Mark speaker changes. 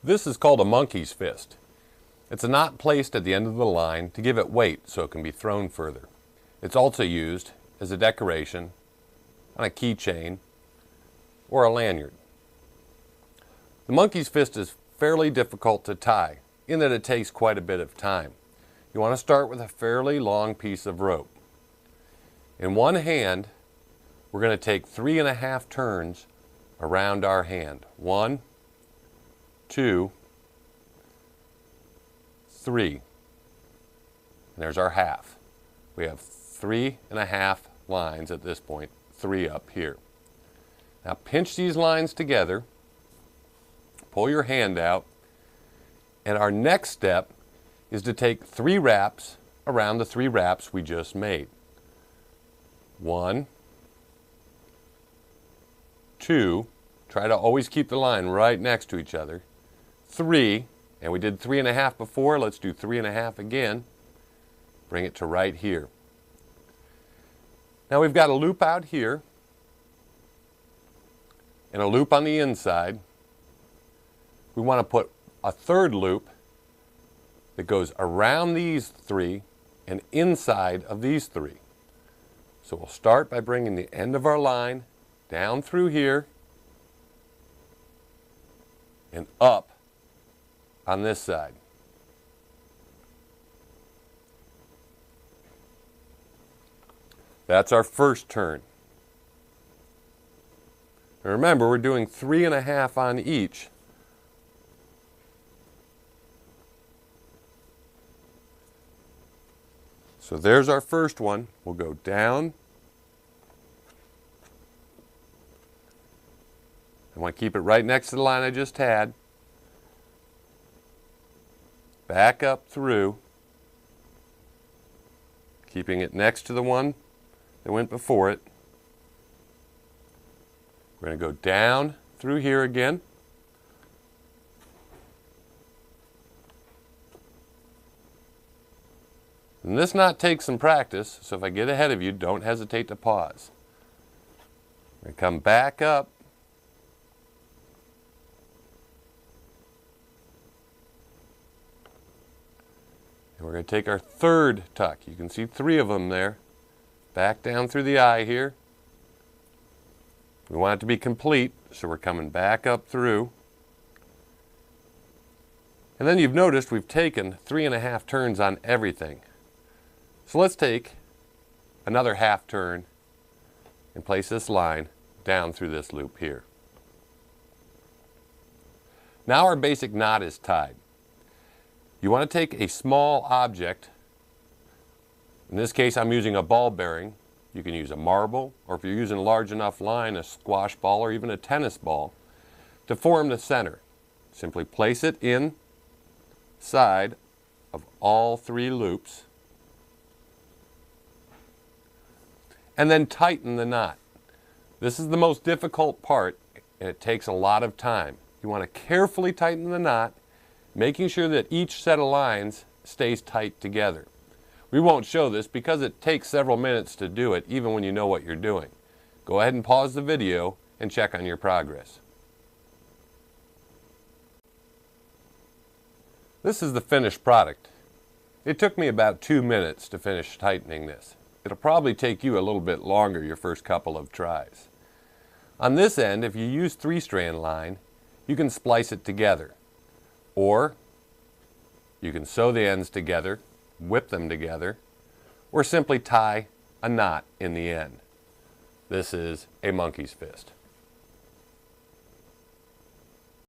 Speaker 1: This is called a monkey's fist. It's a knot placed at the end of the line to give it weight so it can be thrown further. It's also used as a decoration on a keychain or a lanyard. The monkey's fist is fairly difficult to tie in that it takes quite a bit of time. You want to start with a fairly long piece of rope. In one hand, we're going to take 3.5 turns around our hand. 1, 2, 3. And there's our half. We have 3.5 lines at this point, 3 up here. Now pinch these lines together, pull your hand out, and our next step is to take 3 wraps around the 3 wraps we just made. 1, 2, try to always keep the line right next to each other. 3, and we did 3.5 before, let's do 3.5 again. Bring it to right here. Now we've got a loop out here and a loop on the inside. We want to put a third loop that goes around these 3 and inside of these 3. So we'll start by bringing the end of our line down through here and up on this side. That's our first turn. Now remember, we're doing 3.5 on each. So there's our first one. We'll go down. I want to keep it right next to the line I just had. Back up through, keeping it next to the one that went before it. We're going to go down through here again. And this knot takes some practice, so if I get ahead of you, don't hesitate to pause. We're going to come back up. And we're going to take our third tuck. You can see 3 of them there. Back down through the eye here. We want it to be complete, so we're coming back up through. And then you've noticed we've taken 3.5 turns on everything. So let's take another half turn and place this line down through this loop here. Now our basic knot is tied. You want to take a small object. In this case, I'm using a ball bearing. You can use a marble, or if you're using a large enough line, a squash ball or even a tennis ball, to form the center. Simply place it inside of all 3 loops and then tighten the knot. This is the most difficult part, and it takes a lot of time. You want to carefully tighten the knot, making sure that each set of lines stays tight together. We won't show this because it takes several minutes to do it, even when you know what you're doing. Go ahead and pause the video and check on your progress. This is the finished product. It took me about 2 minutes to finish tightening this. It'll probably take you a little bit longer your first couple of tries. On this end, if you use 3-strand line, you can splice it together. Or you can sew the ends together, whip them together, or simply tie a knot in the end. This is a monkey's fist.